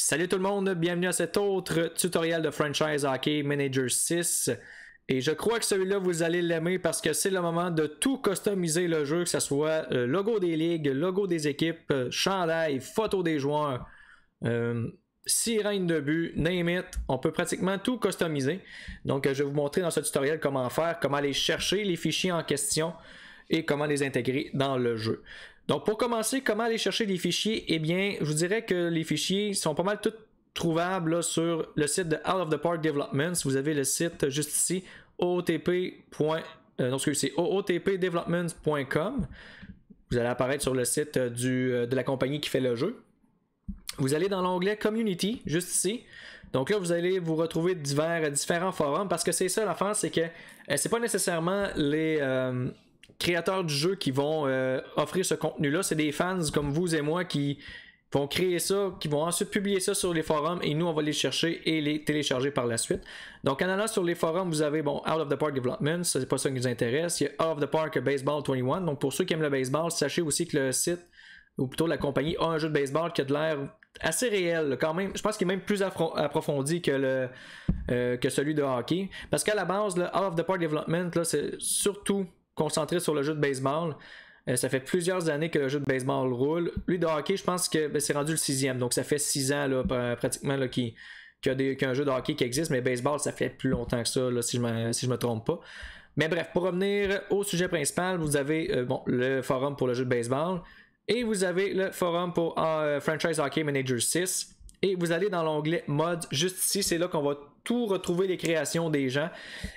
Salut tout le monde, bienvenue à cet autre tutoriel de Franchise Hockey Manager 6. Et je crois que celui-là, vous allez l'aimer parce que c'est le moment de tout customiser le jeu, que ce soit le logo des ligues, logo des équipes, chandail, photo des joueurs, sirène de but, name it. On peut pratiquement tout customiser. Donc, je vais vous montrer dans ce tutoriel comment faire, comment aller chercher les fichiers en question et comment les intégrer dans le jeu. Donc, pour commencer, comment aller chercher les fichiers? Eh bien, je vous dirais que les fichiers sont pas mal tous trouvables là, sur le site de Out of the Park Developments. Vous avez le site juste ici, ootpdevelopments.com. Vous allez apparaître sur le site de la compagnie qui fait le jeu. Vous allez dans l'onglet Community, juste ici. Donc là, vous allez vous retrouver différents forums parce que c'est ça l'affaire, c'est que c'est pas nécessairement les créateurs du jeu qui vont offrir ce contenu-là. C'est des fans comme vous et moi qui vont créer ça, qui vont ensuite publier ça sur les forums et nous, on va les chercher et les télécharger par la suite. Donc, en allant sur les forums, vous avez, Out of the Park Development, c'est pas ça qui nous intéresse. Il y a Out of the Park Baseball 21. Donc, pour ceux qui aiment le baseball, sachez aussi que le site, ou plutôt la compagnie, a un jeu de baseball qui a de l'air assez réel, quand même. Je pense qu'il est même plus approfondi que celui de hockey. Parce qu'à la base, le Out of the Park Development, là, c'est surtout concentré sur le jeu de baseball. Ça fait plusieurs années que le jeu de baseball roule. Lui de hockey, je pense que c'est rendu le 6e. Donc ça fait 6 ans là, pratiquement là, qu'il y a un jeu de hockey qui existe. Mais baseball, ça fait plus longtemps que ça, là, si je me trompe pas. Mais bref, pour revenir au sujet principal, vous avez le forum pour le jeu de baseball. Et vous avez le forum pour Franchise Hockey Manager 6. Et vous allez dans l'onglet Mods, juste ici, c'est là qu'on va tout retrouver les créations des gens.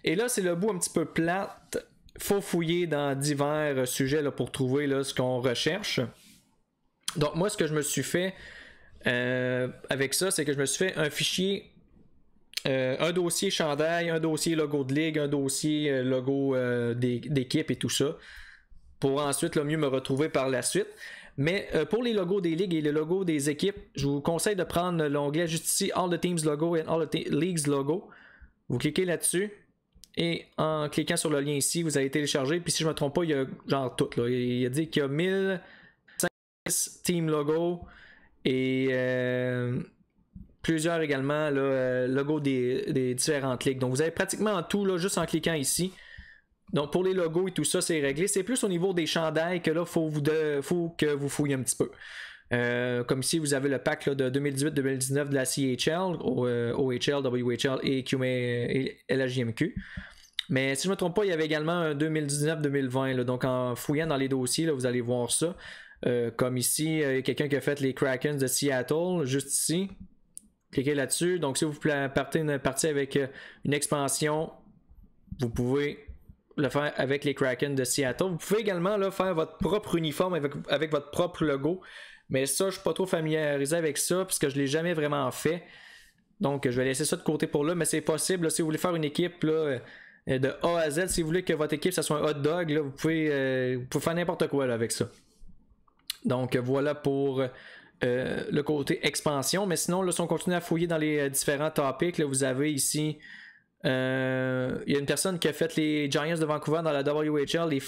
Et là, c'est le bout un petit peu plate. Faut fouiller dans divers sujets là, pour trouver là, ce qu'on recherche. Donc moi, ce que je me suis fait avec ça, c'est que je me suis fait un fichier, un dossier chandail, un dossier logo de ligue, un dossier logo d'équipe et tout ça, pour ensuite là, mieux me retrouver par la suite. Mais pour les logos des ligues et les logos des équipes, je vous conseille de prendre l'onglet juste ici, All the Teams Logo and All the Leagues Logo. Vous cliquez là-dessus. Et en cliquant sur le lien ici, vous allez télécharger. Puis si je ne me trompe pas, il y a genre tout. Là. Il a dit qu'il y a 1005 team logos et plusieurs également logos des différentes ligues. Donc vous avez pratiquement en tout là, juste en cliquant ici. Donc pour les logos et tout ça, c'est réglé. C'est plus au niveau des chandails que là, faut que vous fouillez un petit peu. Comme ici, vous avez le pack là, de 2018-2019 de la CHL, OHL, WHL et LHJMQ. Mais si je ne me trompe pas, il y avait également un 2019-2020. Donc en fouillant dans les dossiers, là, vous allez voir ça. Comme ici, il y a quelqu'un qui a fait les Krakens de Seattle, juste ici. Cliquez là-dessus. Donc si vous partez une partie avec une expansion, vous pouvez le faire avec les Kraken de Seattle. Vous pouvez également là, faire votre propre uniforme avec votre propre logo. Mais ça, je ne suis pas trop familiarisé avec ça parce que je ne l'ai jamais vraiment fait. Donc, je vais laisser ça de côté pour là. Mais c'est possible, là, si vous voulez faire une équipe là, de A à Z, si vous voulez que votre équipe, ça soit un hot dog, là, vous pouvez faire n'importe quoi là, avec ça. Donc, voilà pour le côté expansion. Mais sinon, là, si on continue à fouiller dans les différents topics, là, vous avez ici... il y a une personne qui a fait les Giants de Vancouver dans la WHL, les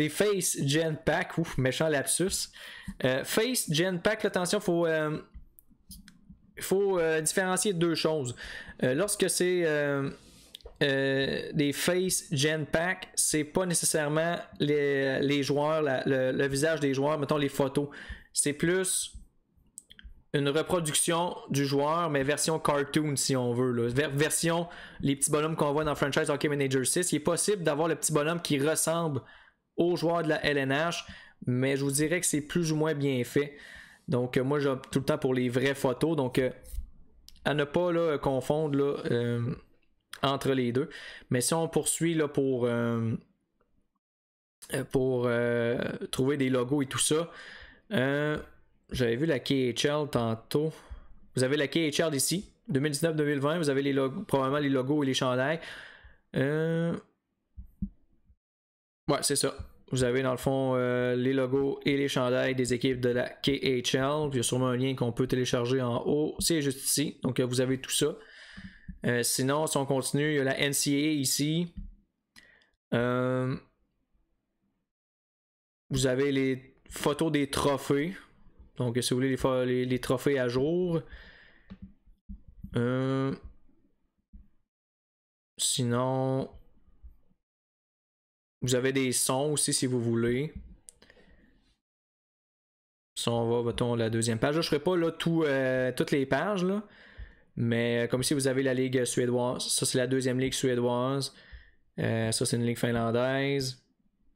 Face Gen Pack, ouf, méchant lapsus. Face Gen Pack, attention, il faut différencier deux choses. Lorsque c'est des Face Gen Pack, c'est pas nécessairement les joueurs, le visage des joueurs, mettons les photos. C'est plus une reproduction du joueur, mais version cartoon si on veut. Là. Version les petits bonhommes qu'on voit dans Franchise Hockey Manager 6. Il est possible d'avoir le petit bonhomme qui ressemble aux joueurs de la LNH, mais je vous dirais que c'est plus ou moins bien fait. Donc moi j'ai tout le temps pour les vraies photos. Donc à ne pas là, confondre là, entre les deux. Mais si on poursuit là, pour trouver des logos et tout ça, j'avais vu la KHL tantôt. Vous avez la KHL ici, 2019-2020. Vous avez les logos, probablement les logos et les chandails. Ouais, c'est ça. Vous avez dans le fond les logos et les chandails des équipes de la KHL. Il y a sûrement un lien qu'on peut télécharger en haut. C'est juste ici. Donc vous avez tout ça. Sinon, si on continue, il y a la NCAA ici. Vous avez les photos des trophées. Donc si vous voulez les trophées à jour. Sinon, vous avez des sons aussi si vous voulez. Si on va, mettons, la deuxième page. Là, je ne ferai pas là, toutes les pages, là. Mais comme ici, vous avez la ligue suédoise. Ça, c'est la deuxième ligue suédoise. Ça, c'est une ligue finlandaise.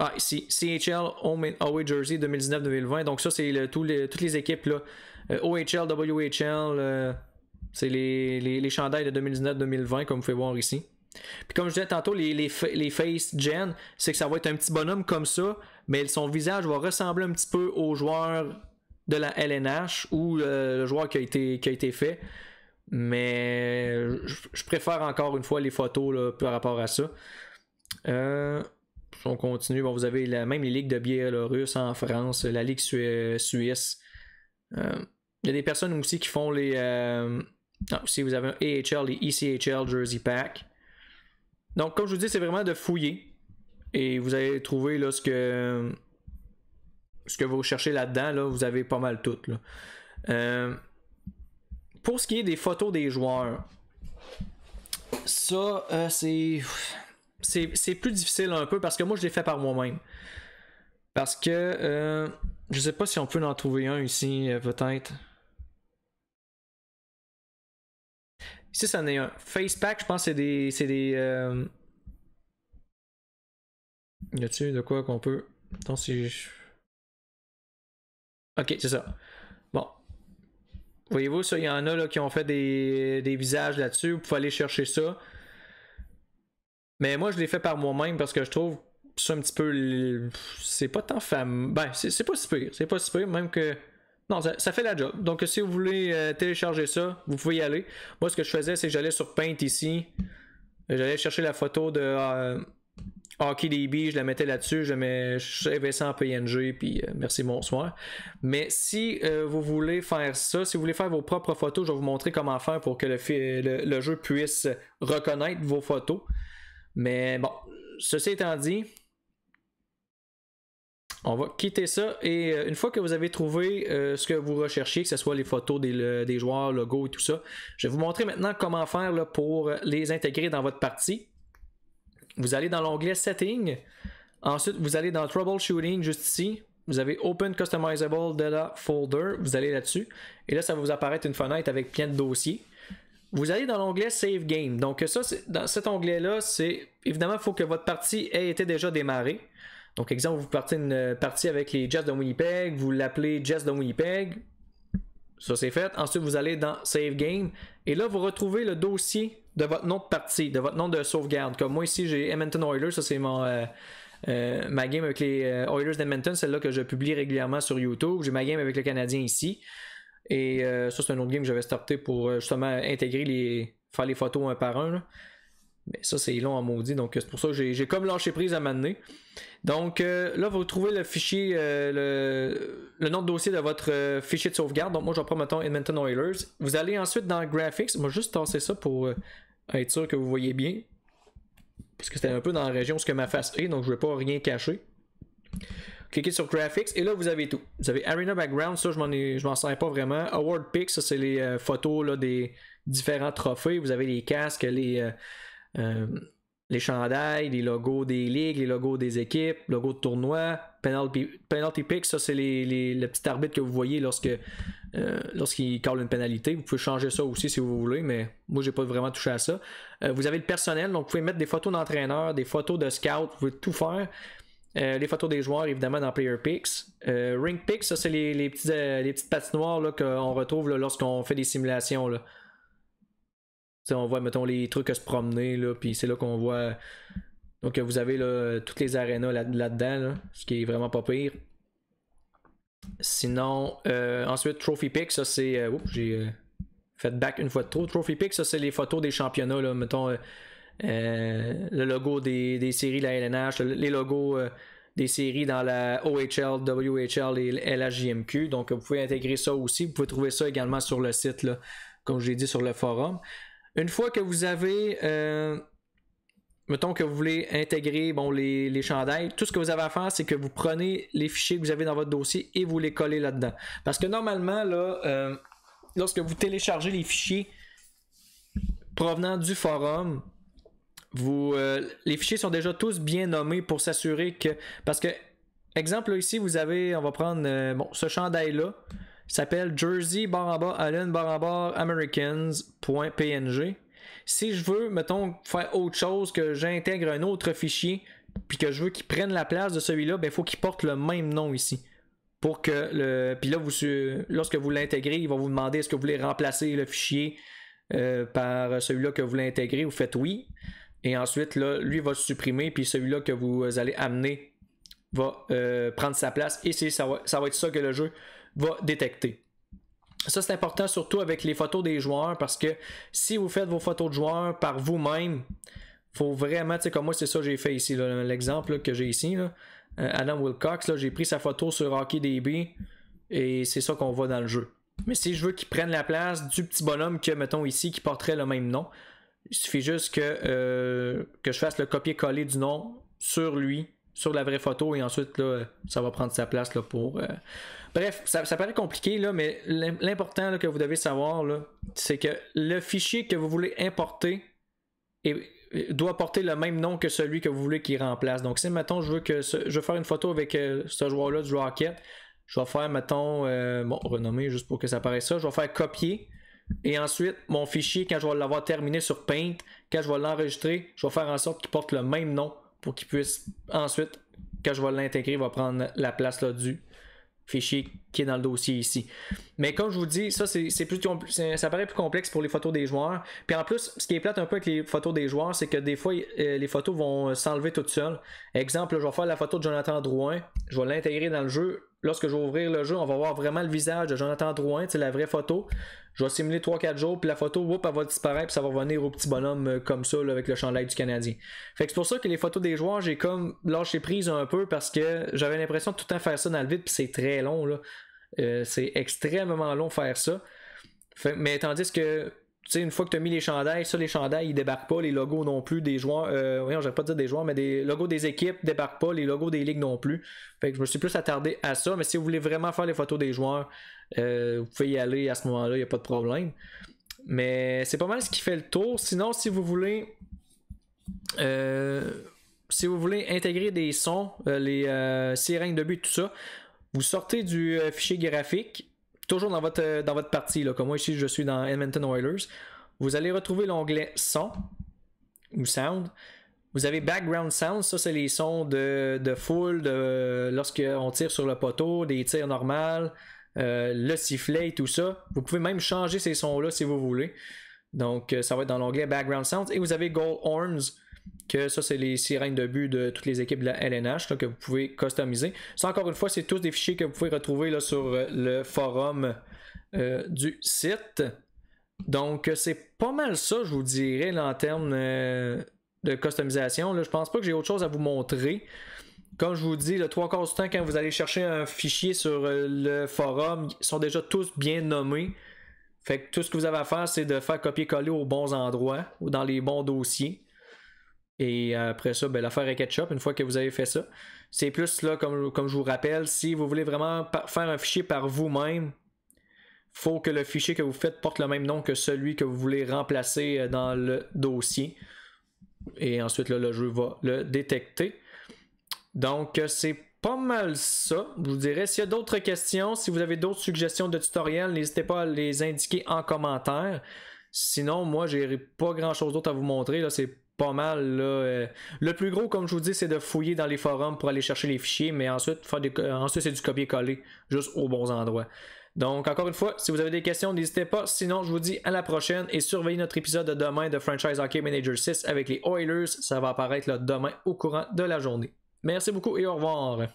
Ah, ici, CHL Home and Away Jersey 2019-2020. Donc ça, c'est toutes les équipes, là. OHL, WHL, c'est les chandails de 2019-2020, comme vous pouvez voir ici. Puis comme je disais tantôt, les face gen, c'est que ça va être un petit bonhomme comme ça, mais son visage va ressembler un petit peu au joueur de la LNH ou le joueur qui a été fait. Mais je préfère encore une fois les photos là, par rapport à ça. On continue. Bon, vous avez même les ligues de Biélorusse en France, la ligue suisse. Il y a des personnes aussi qui font les... si vous avez un AHL, les ECHL Jersey Pack. Donc, comme je vous dis, c'est vraiment de fouiller. Et vous allez trouver là, ce que vous cherchez là-dedans. Là, vous avez pas mal tout. Là. Pour ce qui est des photos des joueurs, ça, c'est plus difficile un peu parce que moi, je l'ai fait par moi-même. Parce que je sais pas si on peut en trouver un ici, peut-être. Ici, ça en est un. Facepack, je pense que c'est des. Y a-t-il de quoi qu'on peut. Attends, si je... Ok, c'est ça. Bon. Voyez-vous, ça, il y en a là, qui ont fait des visages là-dessus. Vous pouvez aller chercher ça. Mais moi, je l'ai fait par moi-même parce que je trouve ça un petit peu. C'est pas tant fameux. Ben, c'est pas si pire. C'est pas si pire, même que. Non, ça fait la job. Donc, si vous voulez télécharger ça, vous pouvez y aller. Moi, ce que je faisais, c'est que j'allais sur Paint ici. J'allais chercher la photo de HockeyDB, je la mettais là-dessus. Je savais ça en PNG, puis merci, bonsoir. Mais si vous voulez faire ça, si vous voulez faire vos propres photos, je vais vous montrer comment faire pour que le jeu puisse reconnaître vos photos. Mais bon, ceci étant dit, on va quitter ça et une fois que vous avez trouvé ce que vous recherchiez, que ce soit les photos des joueurs, logos et tout ça, je vais vous montrer maintenant comment faire là, pour les intégrer dans votre partie. Vous allez dans l'onglet Settings, ensuite vous allez dans Troubleshooting juste ici, vous avez Open Customizable Data Folder, vous allez là-dessus et là ça va vous apparaître une fenêtre avec plein de dossiers. Vous allez dans l'onglet Save Game. Donc ça, dans cet onglet-là, c'est évidemment il faut que votre partie ait été déjà démarrée. Donc, exemple, vous partez une partie avec les Jets de Winnipeg, vous l'appelez Jets de Winnipeg. Ça, c'est fait. Ensuite, vous allez dans Save Game. Et là, vous retrouvez le dossier de votre nom de partie, de votre nom de sauvegarde. Comme moi, ici, j'ai Edmonton Oilers. Ça, c'est ma game avec les Oilers d'Edmonton, celle-là que je publie régulièrement sur YouTube. J'ai ma game avec le Canadien ici. Et ça, c'est un autre game que j'avais starté pour justement intégrer faire les photos un par un. Là. Mais ça, c'est long en maudit. Donc, c'est pour ça que j'ai comme lâché prise à m'amener. Donc, là, vous trouvez le fichier, le nom de dossier de votre fichier de sauvegarde. Donc, moi, je vais prendre, mettons, Edmonton Oilers. Vous allez ensuite dans Graphics. Moi, juste tasser ça pour être sûr que vous voyez bien. Parce que c'était un peu dans la région où ce que ma face est. Donc, je ne vais pas rien cacher. Cliquez sur Graphics. Et là, vous avez tout. Vous avez Arena Background. Ça, je m'en sers pas vraiment. Award Pics. Ça, c'est les photos là, des différents trophées. Vous avez les casques, les chandails, les logos des ligues, les logos des équipes, logos de tournoi, penalty picks, ça c'est le petit arbitre que vous voyez lorsqu'il colle une pénalité. Vous pouvez changer ça aussi si vous voulez, mais moi j'ai pas vraiment touché à ça. Vous avez le personnel, donc vous pouvez mettre des photos d'entraîneurs, des photos de scouts, vous pouvez tout faire. Les photos des joueurs évidemment dans Player Picks. Ring Picks, ça c'est les petites patinoires là, qu'on retrouve là, lorsqu'on fait des simulations. Là. T'sais, on voit, mettons, les trucs à se promener, là, puis c'est là qu'on voit. Donc, vous avez là, toutes les arénas là-dedans, là, ce qui est vraiment pas pire. Sinon, ensuite, Trophy Pick, ça c'est. J'ai fait back une fois de trop. Trophy Pick, ça c'est les photos des championnats, là, mettons, le logo des séries de la LNH, les logos des séries dans la OHL, WHL et LHJMQ. Donc, vous pouvez intégrer ça aussi. Vous pouvez trouver ça également sur le site, là, comme je l'ai dit sur le forum. Une fois que vous avez mettons que vous voulez intégrer les chandails, tout ce que vous avez à faire, c'est que vous prenez les fichiers que vous avez dans votre dossier et vous les collez là-dedans. Parce que normalement, là, lorsque vous téléchargez les fichiers provenant du forum, les fichiers sont déjà tous bien nommés pour s'assurer que... Parce que, exemple, là, ici, vous avez, on va prendre ce chandail-là, s'appelle Jersey Allen Americans.png. Si je veux, mettons, faire autre chose, que j'intègre un autre fichier, puis que je veux qu'il prenne la place de celui-là, ben il faut qu'il porte le même nom ici. Pour que puis là, lorsque vous l'intégrez, il va vous demander est-ce que vous voulez remplacer le fichier par celui-là que vous voulez intégrer. Vous faites oui. Et ensuite, là, lui va se supprimer, puis celui-là que vous allez amener va prendre sa place. Et ça va être ça que le jeu va détecter. Ça, c'est important surtout avec les photos des joueurs, parce que si vous faites vos photos de joueurs par vous-même, faut vraiment, tu sais, comme moi, c'est ça que j'ai fait ici, l'exemple que j'ai ici, là, Adam Wilcox, j'ai pris sa photo sur HockeyDB et c'est ça qu'on voit dans le jeu. Mais si je veux qu'il prenne la place du petit bonhomme que, mettons ici, qui porterait le même nom, il suffit juste que je fasse le copier-coller du nom sur lui, sur la vraie photo, et ensuite là, ça va prendre sa place là, pour... Bref, ça paraît compliqué, là, mais l'important là, que vous devez savoir, là, c'est que le fichier que vous voulez importer doit porter le même nom que celui que vous voulez qu'il remplace. Donc si, mettons, je veux faire une photo avec ce joueur-là du Rocket, je vais faire, mettons, renommer juste pour que ça paraisse ça, je vais faire copier. Et ensuite, mon fichier, quand je vais l'avoir terminé sur Paint, quand je vais l'enregistrer, je vais faire en sorte qu'il porte le même nom pour qu'il puisse ensuite, quand je vais l'intégrer, il va prendre la place là, du fichier qui est dans le dossier ici. Mais comme je vous dis, ça ça paraît plus complexe pour les photos des joueurs. Puis en plus, ce qui est plate un peu avec les photos des joueurs, c'est que des fois, les photos vont s'enlever toutes seules. Exemple, je vais faire la photo de Jonathan Drouin, je vais l'intégrer dans le jeu. Lorsque je vais ouvrir le jeu, on va voir vraiment le visage de Jonathan Drouin, c'est la vraie photo. Je vais simuler 3-4 jours, puis la photo, elle va disparaître, puis ça va revenir au petit bonhomme comme ça, là, avec le chandail du Canadien. Fait que c'est pour ça que les photos des joueurs, j'ai comme lâché prise un peu, parce que j'avais l'impression de tout le temps faire ça dans le vide, puis c'est très long, là. C'est extrêmement long faire ça. Mais tandis que, tu sais, une fois que tu as mis les chandails, les chandails, ils débarquent pas, les logos non plus des joueurs, j'aurais pas dit des joueurs, mais des logos des équipes débarquent pas, les logos des ligues non plus. Fait que je me suis plus attardé à ça, mais si vous voulez vraiment faire les photos des joueurs, vous pouvez y aller à ce moment-là, il n'y a pas de problème. Mais c'est pas mal ce qui fait le tour. Sinon, si vous voulez intégrer des sons, les sirènes de but, tout ça, vous sortez du fichier graphique, toujours dans votre partie, là, comme moi ici je suis dans Edmonton Oilers. Vous allez retrouver l'onglet son ou sound. Vous avez background sound, ça c'est les sons de foule, lorsqu'on tire sur le poteau, des tirs normaux, le sifflet et tout ça. Vous pouvez même changer ces sons-là si vous voulez. Donc ça va être dans l'onglet background sound. Et vous avez Goal Horns, que ça c'est les sirènes de but de toutes les équipes de la LNH là, que vous pouvez customiser. Ça encore une fois c'est tous des fichiers que vous pouvez retrouver là, sur le forum du site. Donc c'est pas mal ça je vous dirais là, en termes de customisation. Là, je pense pas que j'ai autre chose à vous montrer. Comme je vous dis, le 3/4 du temps quand vous allez chercher un fichier sur le forum, ils sont déjà tous bien nommés. Fait que tout ce que vous avez à faire c'est de faire copier-coller aux bons endroits ou dans les bons dossiers. Et après ça, l'affaire est ketchup, une fois que vous avez fait ça. C'est plus là, comme je vous rappelle, si vous voulez vraiment faire un fichier par vous-même, faut que le fichier que vous faites porte le même nom que celui que vous voulez remplacer dans le dossier. Et ensuite, là, le jeu va le détecter. Donc, c'est pas mal ça. Je vous dirais, s'il y a d'autres questions, si vous avez d'autres suggestions de tutoriels, n'hésitez pas à les indiquer en commentaire. Sinon, moi, j'ai pas grand-chose d'autre à vous montrer. Là, c'est pas mal. Là, le plus gros, comme je vous dis, c'est de fouiller dans les forums pour aller chercher les fichiers, mais ensuite, ensuite c'est du copier-coller juste aux bons endroits. Donc, encore une fois, si vous avez des questions, n'hésitez pas. Sinon, je vous dis à la prochaine et surveillez notre épisode de demain de Franchise Hockey Manager 6 avec les Oilers. Ça va apparaître là, demain au courant de la journée. Merci beaucoup et au revoir.